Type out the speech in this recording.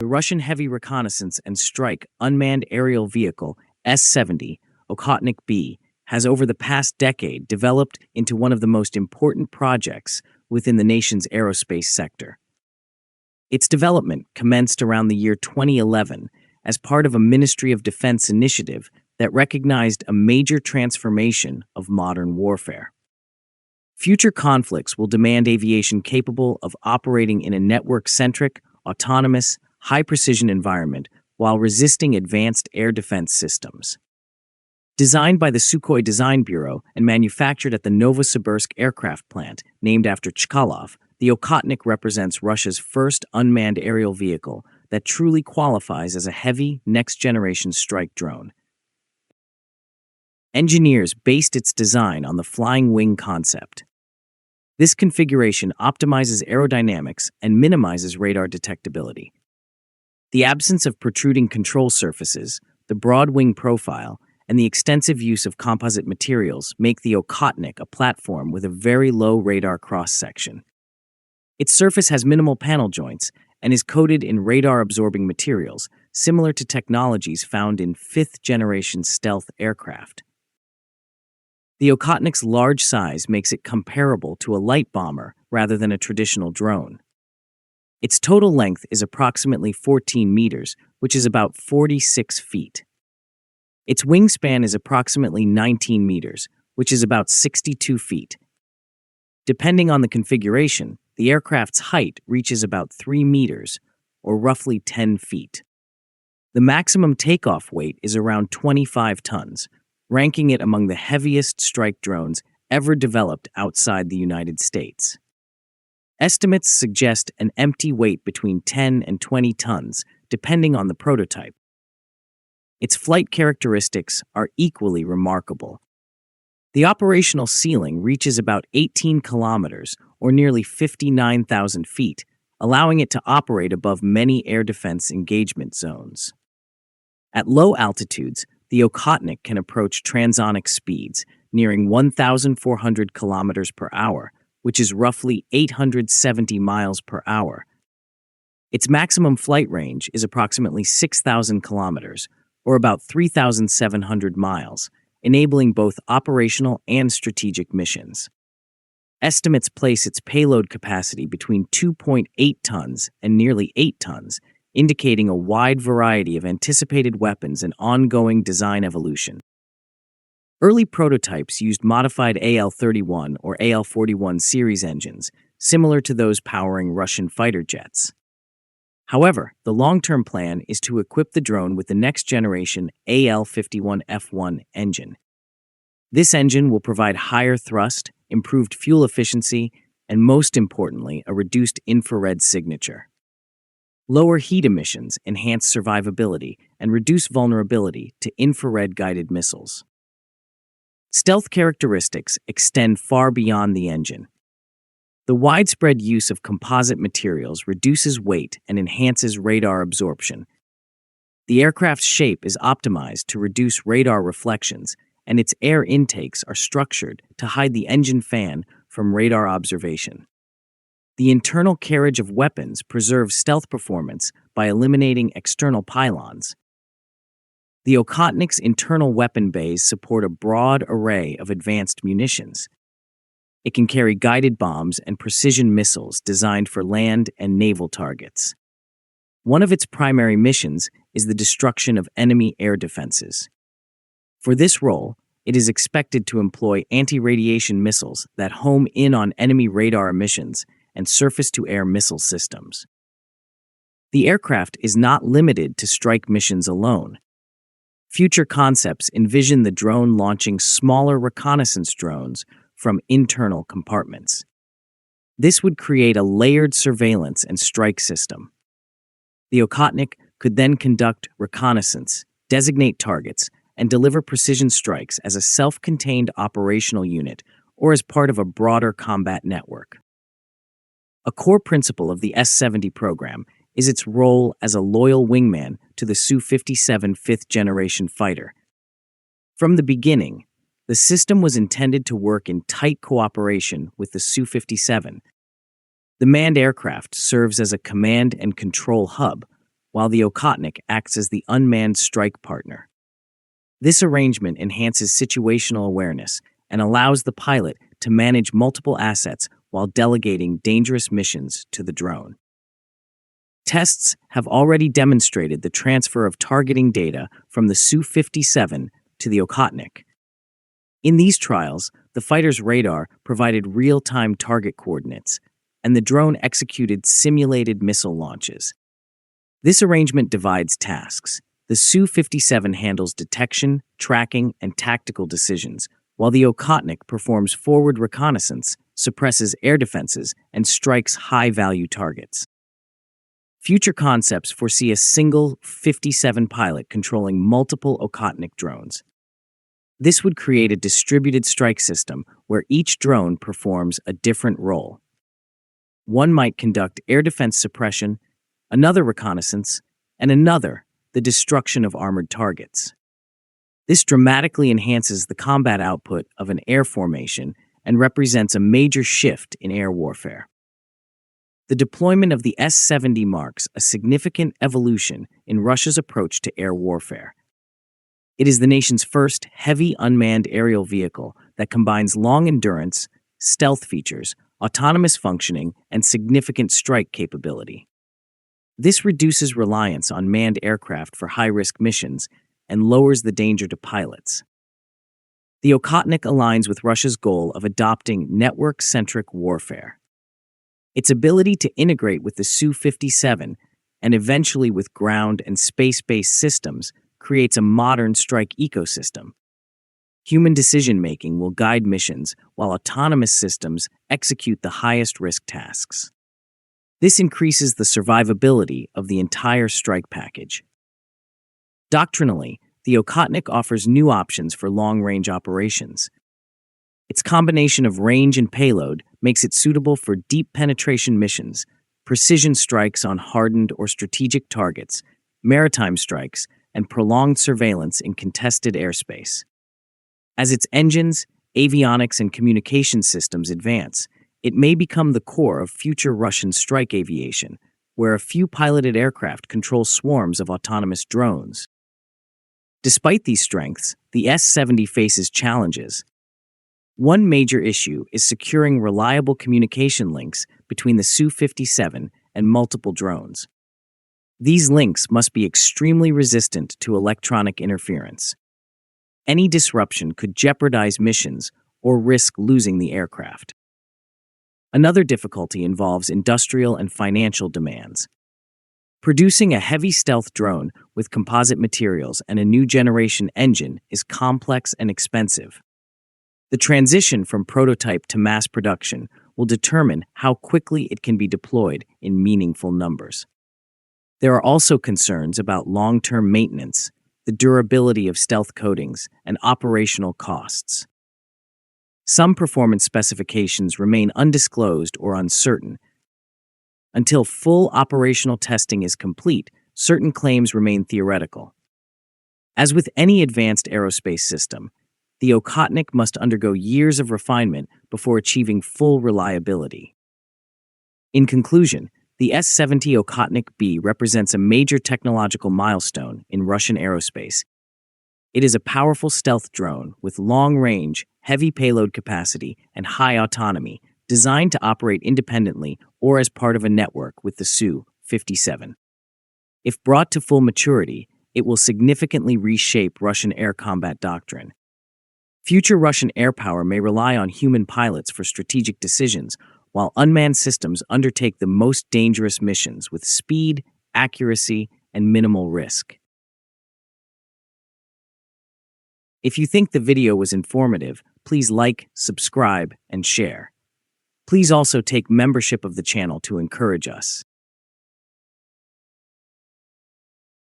The Russian heavy reconnaissance and strike unmanned aerial vehicle S-70 Okhotnik-B has over the past decade developed into one of the most important projects within the nation's aerospace sector. Its development commenced around the year 2011 as part of a Ministry of Defense initiative that recognized a major transformation of modern warfare. Future conflicts will demand aviation capable of operating in a network-centric, autonomous, high-precision environment while resisting advanced air defense systems. Designed by the Sukhoi Design Bureau and manufactured at the Novosibirsk aircraft plant, named after Chkalov, the Okhotnik represents Russia's first unmanned aerial vehicle that truly qualifies as a heavy, next-generation strike drone. Engineers based its design on the flying wing concept. This configuration optimizes aerodynamics and minimizes radar detectability. The absence of protruding control surfaces, the broad wing profile, and the extensive use of composite materials make the Okhotnik a platform with a very low radar cross-section. Its surface has minimal panel joints and is coated in radar-absorbing materials, similar to technologies found in fifth-generation stealth aircraft. The Okhotnik's large size makes it comparable to a light bomber rather than a traditional drone. Its total length is approximately 14 meters, which is about 46 feet. Its wingspan is approximately 19 meters, which is about 62 feet. Depending on the configuration, the aircraft's height reaches about 3 meters, or roughly 10 feet. The maximum takeoff weight is around 25 tons, ranking it among the heaviest strike drones ever developed outside the United States. Estimates suggest an empty weight between 10 and 20 tons, depending on the prototype. Its flight characteristics are equally remarkable. The operational ceiling reaches about 18 kilometers, or nearly 59,000 feet, allowing it to operate above many air defense engagement zones. At low altitudes, the Okhotnik can approach transonic speeds, nearing 1,400 kilometers per hour, which is roughly 870 miles per hour. Its maximum flight range is approximately 6,000 kilometers, or about 3,700 miles, enabling both operational and strategic missions. Estimates place its payload capacity between 2.8 tons and nearly 8 tons, indicating a wide variety of anticipated weapons and ongoing design evolution. Early prototypes used modified AL-31 or AL-41 series engines, similar to those powering Russian fighter jets. However, the long-term plan is to equip the drone with the next-generation AL-51F1 engine. This engine will provide higher thrust, improved fuel efficiency, and most importantly, a reduced infrared signature. Lower heat emissions enhance survivability and reduce vulnerability to infrared-guided missiles. Stealth characteristics extend far beyond the engine. The widespread use of composite materials reduces weight and enhances radar absorption. The aircraft's shape is optimized to reduce radar reflections, and its air intakes are structured to hide the engine fan from radar observation. The internal carriage of weapons preserves stealth performance by eliminating external pylons. The Okhotnik's internal weapon bays support a broad array of advanced munitions. It can carry guided bombs and precision missiles designed for land and naval targets. One of its primary missions is the destruction of enemy air defenses. For this role, it is expected to employ anti-radiation missiles that home in on enemy radar emissions and surface-to-air missile systems. The aircraft is not limited to strike missions alone. Future concepts envision the drone launching smaller reconnaissance drones from internal compartments. This would create a layered surveillance and strike system. The Okhotnik could then conduct reconnaissance, designate targets, and deliver precision strikes as a self-contained operational unit or as part of a broader combat network. A core principle of the S-70 program is its role as a loyal wingman to the Su-57 fifth-generation fighter. From the beginning, the system was intended to work in tight cooperation with the Su-57. The manned aircraft serves as a command and control hub, while the Okhotnik acts as the unmanned strike partner. This arrangement enhances situational awareness and allows the pilot to manage multiple assets while delegating dangerous missions to the drone. Tests have already demonstrated the transfer of targeting data from the Su-57 to the Okhotnik. In these trials, the fighter's radar provided real-time target coordinates, and the drone executed simulated missile launches. This arrangement divides tasks. The Su-57 handles detection, tracking, and tactical decisions, while the Okhotnik performs forward reconnaissance, suppresses air defenses, and strikes high-value targets. Future concepts foresee a single 57 pilot controlling multiple Okhotnik drones. This would create a distributed strike system where each drone performs a different role. One might conduct air defense suppression, another reconnaissance, and another the destruction of armored targets. This dramatically enhances the combat output of an air formation and represents a major shift in air warfare. The deployment of the S-70 marks a significant evolution in Russia's approach to air warfare. It is the nation's first heavy unmanned aerial vehicle that combines long endurance, stealth features, autonomous functioning, and significant strike capability. This reduces reliance on manned aircraft for high-risk missions and lowers the danger to pilots. The Okhotnik aligns with Russia's goal of adopting network-centric warfare. Its ability to integrate with the Su-57 and eventually with ground and space-based systems creates a modern strike ecosystem. Human decision-making will guide missions while autonomous systems execute the highest-risk tasks. This increases the survivability of the entire strike package. Doctrinally, the Okhotnik offers new options for long-range operations. Its combination of range and payload makes it suitable for deep penetration missions, precision strikes on hardened or strategic targets, maritime strikes, and prolonged surveillance in contested airspace. As its engines, avionics, and communication systems advance, it may become the core of future Russian strike aviation, where a few piloted aircraft control swarms of autonomous drones. Despite these strengths, the S-70 faces challenges. One major issue is securing reliable communication links between the Su-57 and multiple drones. These links must be extremely resistant to electronic interference. Any disruption could jeopardize missions or risk losing the aircraft. Another difficulty involves industrial and financial demands. Producing a heavy stealth drone with composite materials and a new generation engine is complex and expensive. The transition from prototype to mass production will determine how quickly it can be deployed in meaningful numbers. There are also concerns about long-term maintenance, the durability of stealth coatings, and operational costs. Some performance specifications remain undisclosed or uncertain. Until full operational testing is complete, certain claims remain theoretical. As with any advanced aerospace system, the Okhotnik must undergo years of refinement before achieving full reliability. In conclusion, the S-70 Okhotnik-B represents a major technological milestone in Russian aerospace. It is a powerful stealth drone with long range, heavy payload capacity, and high autonomy, designed to operate independently or as part of a network with the Su-57. If brought to full maturity, it will significantly reshape Russian air combat doctrine. Future Russian airpower may rely on human pilots for strategic decisions, while unmanned systems undertake the most dangerous missions with speed, accuracy, and minimal risk. If you think the video was informative, please like, subscribe, and share. Please also take membership of the channel to encourage us.